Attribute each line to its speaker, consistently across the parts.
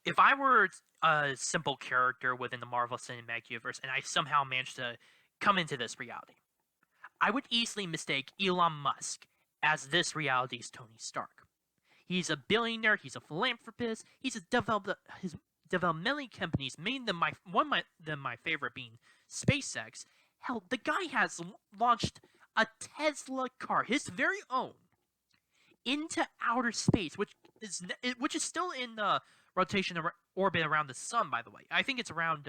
Speaker 1: If I were a simple character within the Marvel Cinematic Universe and I somehow managed to come into this reality, I would easily mistake Elon Musk as this reality's Tony Stark. He's a billionaire, he's a philanthropist, he's developed many companies, many of them my favorite being SpaceX. Hell, the guy has launched a Tesla car, his very own, into outer space, which is still in rotation orbit around the sun. By the way, I think it's around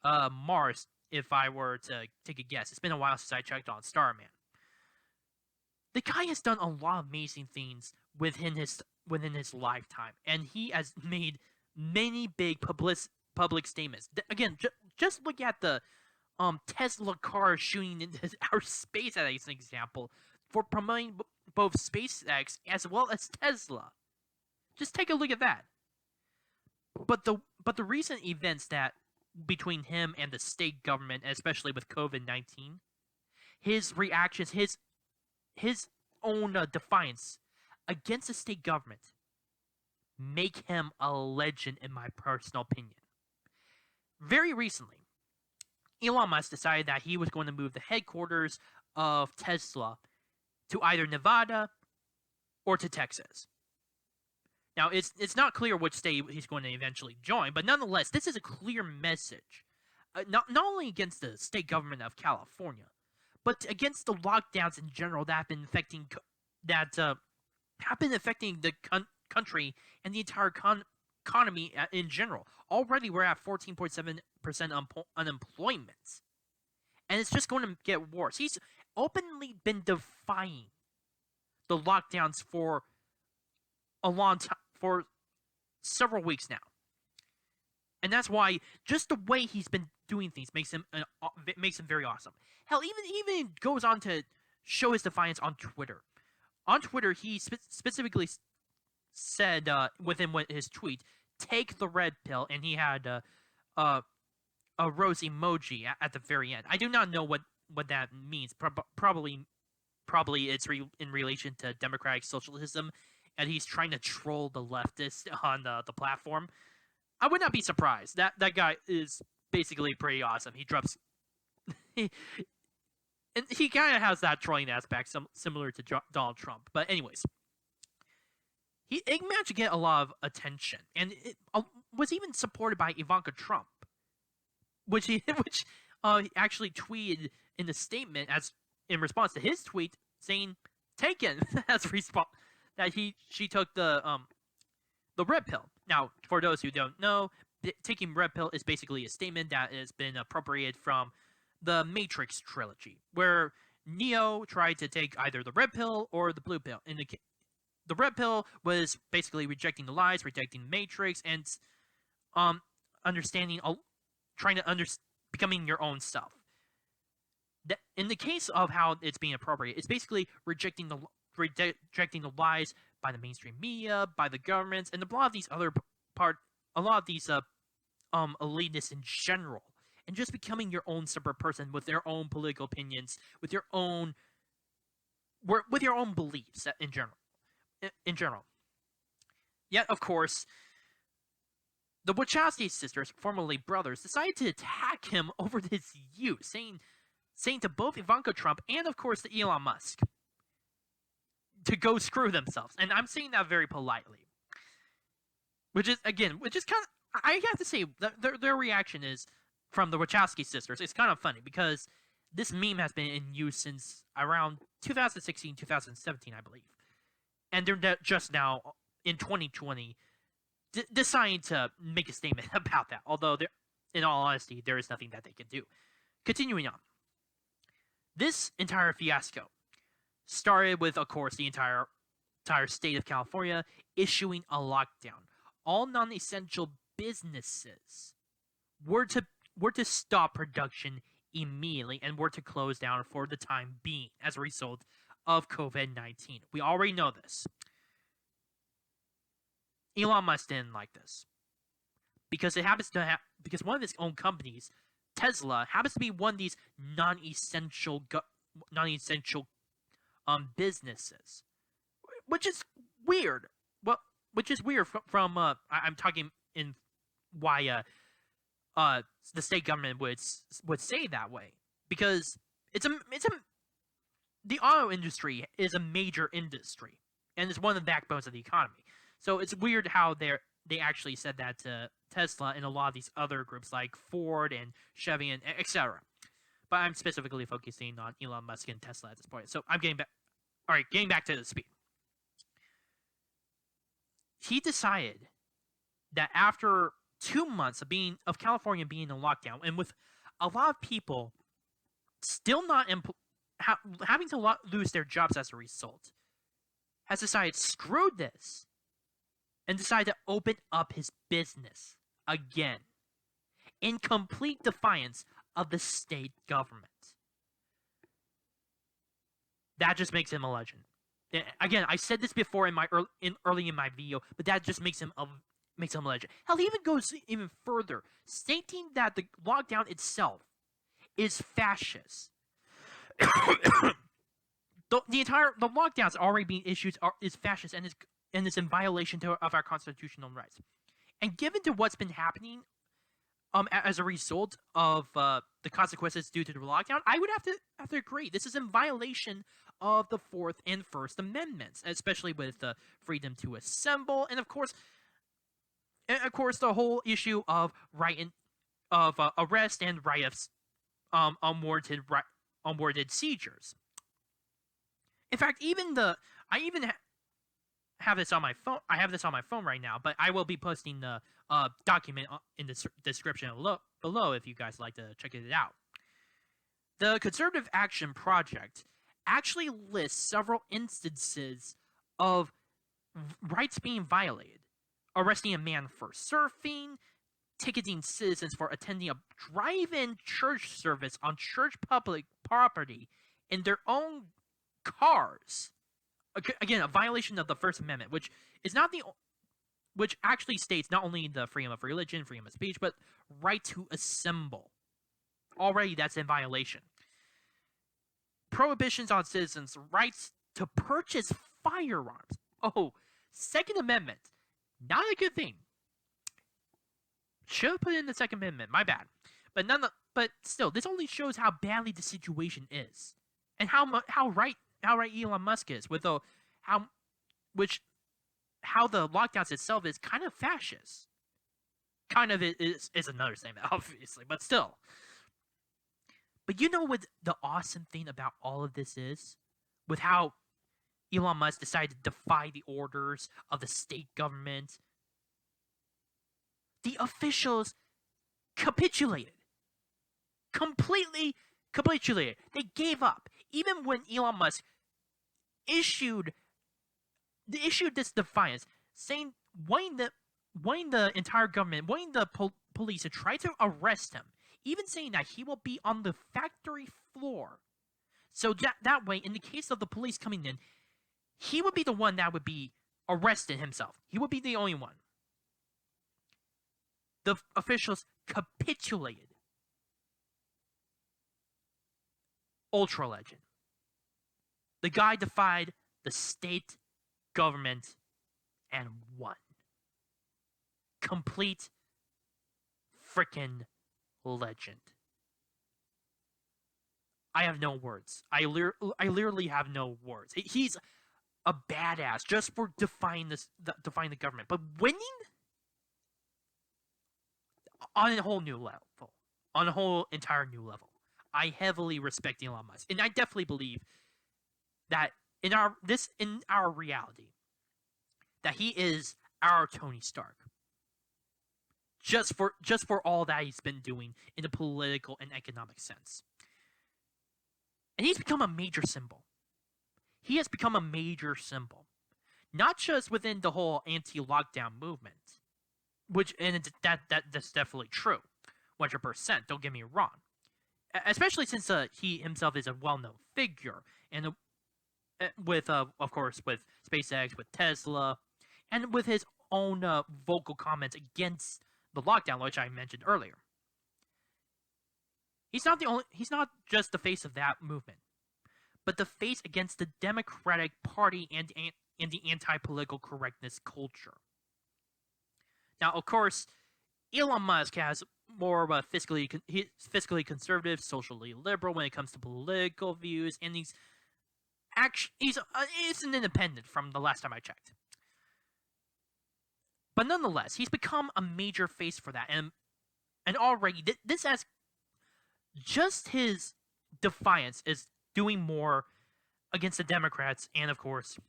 Speaker 1: Mars. If I were to take a guess, it's been a while since I checked on Starman. The guy has done a lot of amazing things within his lifetime, and he has made many big public statements. Again, just look at the Tesla car shooting into outer space as an example for promoting both SpaceX as well as Tesla. Just take a look at that. But the recent events that between him and the state government, especially with COVID-19, his reactions, his own defiance against the state government, make him a legend in my personal opinion. Very recently, Elon Musk decided that he was going to move the headquarters of Tesla to either Nevada or to Texas. Now, it's not clear which state he's going to eventually join, but nonetheless, this is a clear message, not only against the state government of California, but against the lockdowns in general that have been affecting the country and the entire economy in general. Already, we're at 14.7% unemployment, and it's just going to get worse. He's openly been defying the lockdowns for a long time, for several weeks now, and that's why just the way he's been doing things makes him very awesome. Hell, even goes on to show his defiance on Twitter. On Twitter, he specifically said within his tweet, "Take the red pill," and he had a rose emoji at the very end. I do not know what that means. Probably it's in relation to democratic socialism, and he's trying to troll the leftists on the platform. I would not be surprised. That guy is basically pretty awesome. He drops, and he kind of has that trolling aspect, similar to Donald Trump. But anyways, it managed to get a lot of attention, and it was even supported by Ivanka Trump, which actually tweeted in the statement in response to his tweet saying "taken" as response that she took the red pill. Now, for those who don't know, taking red pill is basically a statement that has been appropriated from the Matrix trilogy, where Neo tried to take either the red pill or the blue pill. The red pill was basically rejecting the lies, rejecting the Matrix, and becoming your own self. In the case of how it's being appropriated, it's basically rejecting the lies by the mainstream media, by the governments, and a lot of these elitists in general, and just becoming your own separate person with their own political opinions, with your own beliefs in general. Yet, of course, the Wachowski sisters, formerly brothers, decided to attack him over this use, saying to both Ivanka Trump and, of course, to Elon Musk to go screw themselves. And I'm saying that very politely. Which is kind of, I have to say, their reaction is, from the Wachowski sisters, it's kind of funny, because this meme has been in use since around 2016, 2017, I believe. And they're just now, in 2020, deciding to make a statement about that. Although, in all honesty, there is nothing that they can do. Continuing on. This entire fiasco started with, of course, the entire state of California issuing a lockdown. All non-essential businesses were to stop production immediately and were to close down for the time being as a result of COVID-19. We already know this. Elon Musk didn't like this because because one of his own companies, Tesla, happens to be one of these non-essential businesses, which is weird. Well, which is weird from I'm talking in why the state government would say that way, because it's a the auto industry is a major industry and it's one of the backbones of the economy. So it's weird how they actually said that to Tesla and a lot of these other groups like Ford and Chevy and etc. But I'm specifically focusing on Elon Musk and Tesla at this point. So I'm getting back. All right, getting back to the speed. He decided that after 2 months of California being in lockdown, and with a lot of people still not having to lose their jobs as a result, has decided screw this and decided to open up his business again in complete defiance of the state government. That just makes him a legend. Again, I said this before early in my video, but that just makes him a legend. Hell, he even goes even further, stating that the lockdown itself is fascist. the lockdowns already being issued is fascist and is in violation of our constitutional rights. And given to what's been happening, as a result of the consequences due to the lockdown, I would have to agree. This is in violation of the Fourth and First Amendments, especially with the freedom to assemble, and of course, the whole issue of arrest and right of unwarranted seizures. In fact, have this on my phone. I have this on my phone right now, but I will be posting the document in the description below if you guys like to check it out. The Conservative Action Project actually lists several instances of rights being violated. Arresting a man for surfing, ticketing citizens for attending a drive-in church service on church public property in their own cars. Again, a violation of the First Amendment, which actually states not only the freedom of religion, freedom of speech, but right to assemble. Already, that's in violation. Prohibitions on citizens' rights to purchase firearms. Oh, Second Amendment, not a good thing. Should have put in the Second Amendment. My bad. But still, this only shows how badly the situation is, and how right Elon Musk is with how the lockdowns itself is kind of fascist. Kind of is another statement, obviously, but still. But you know what the awesome thing about all of this is? With how Elon Musk decided to defy the orders of the state government. The officials capitulated. Completely capitulated. They gave up. Even when Elon Musk issued this defiance, saying wanting the entire government, wanting the police to try to arrest him, even saying that he will be on the factory floor. So that way, in the case of the police coming in, he would be the one that would be arrested himself. He would be the only one. The officials capitulated. Ultra legend. The guy defied the state government and won. Complete freaking legend. I have no words. I literally have no words. He's a badass just for defying the government, but winning on a whole new level, on a whole entire new level. I heavily respect Elon Musk, and I definitely believe that in our reality, that he is our Tony Stark. Just for all that he's been doing in a political and economic sense. And he's become a major symbol. He has become a major symbol. Not just within the whole anti-lockdown movement, that's definitely true. 100%, don't get me wrong. Especially since he himself is a well-known figure, and with of course with SpaceX, with Tesla, and with his own vocal comments against the lockdown, which I mentioned earlier. He's not just the face of that movement, but the face against the Democratic Party and the anti-political correctness culture. Now, of course, Elon Musk has more of a he's fiscally conservative, socially liberal when it comes to political views, and he's an independent from the last time I checked. But nonetheless, he's become a major face for that, and already this has just his defiance is doing more against the Democrats and, of course,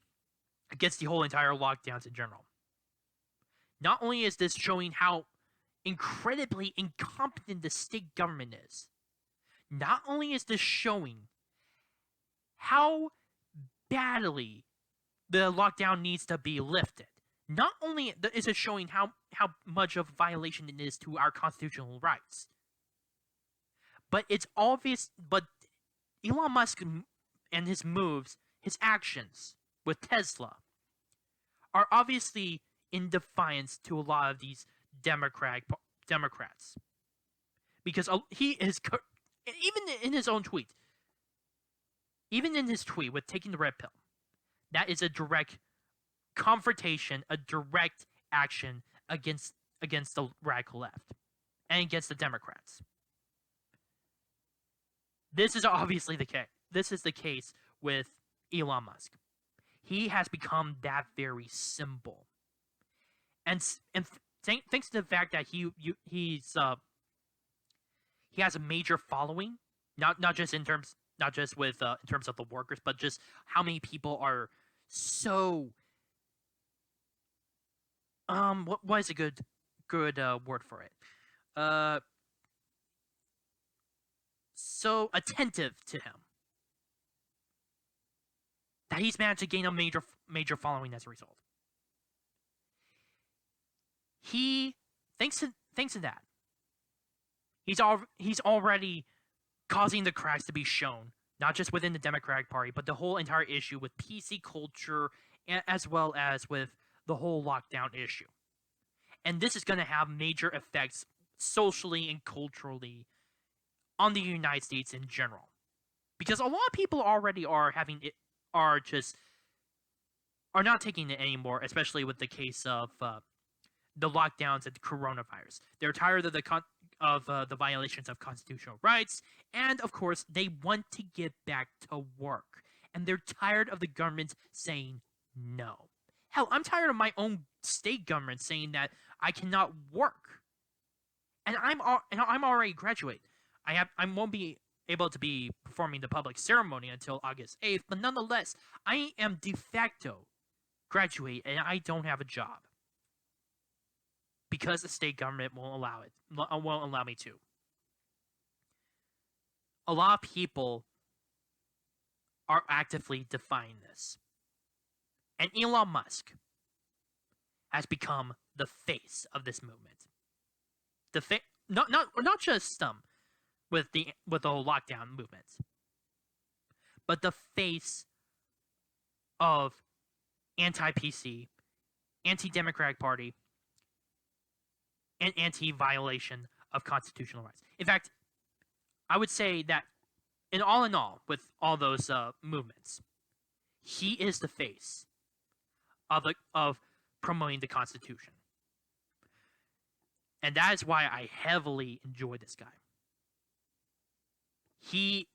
Speaker 1: against the whole entire lockdowns in general. Not only is this showing how incredibly incompetent the state government is, not only is this showing how badly the lockdown needs to be lifted, not only is it showing how much of a violation it is to our constitutional rights, but it's obvious. But Elon Musk and his moves, his actions with Tesla, are obviously in defiance to a lot of these Democrats, because he is even in his own tweet, even in his tweet with taking the red pill, that is a direct confrontation, a direct action against the radical left and against the Democrats. This is obviously the case. This is the case with Elon Musk. He has become that very symbol, and thanks to the fact that he has a major following, not just in terms of the workers, but just how many people are so what is a good word for it? So attentive to him that he's managed to gain a major following as a result. Thanks to that, he's already causing the cracks to be shown, not just within the Democratic Party, but the whole entire issue with PC culture, as well as with the whole lockdown issue. And this is going to have major effects socially and culturally on the United States in general, because a lot of people already are not taking it anymore, especially with the case of the lockdowns and the coronavirus. They're tired of the violations of constitutional rights, and of course, they want to get back to work. And they're tired of the government saying no. Hell, I'm tired of my own state government saying that I cannot work. And I'm already graduate. I won't be able to be performing the public ceremony until August 8th, but nonetheless, I am de facto graduate and I don't have a job, because the state government won't allow me to. A lot of people are actively defying this. And Elon Musk has become the face of this movement. Not just with the whole lockdown movement, but the face of anti-PC, anti-Democratic Party, and anti-violation of constitutional rights. In fact, I would say that in all, with all those movements, he is the face of promoting the Constitution. And that is why I heavily enjoy this guy. He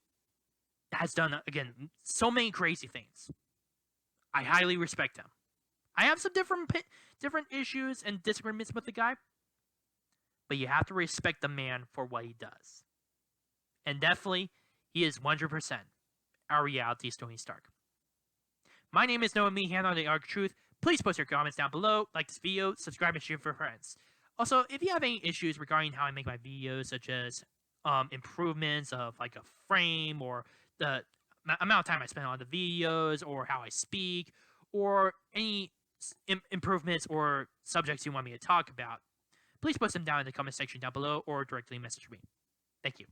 Speaker 1: has done, again, so many crazy things. I highly respect him. I have some different issues and disagreements with the guy, but you have to respect the man for what he does. And definitely, he is 100% our reality's Tony Stark. My name is Noah Meehan on The Arc Truth. Please post your comments down below, like this video, subscribe, and share for friends. Also, if you have any issues regarding how I make my videos, such as improvements of like a frame, or the amount of time I spend on the videos, or how I speak, or any improvements or subjects you want me to talk about, please post them down in the comment section down below or directly message me. Thank you.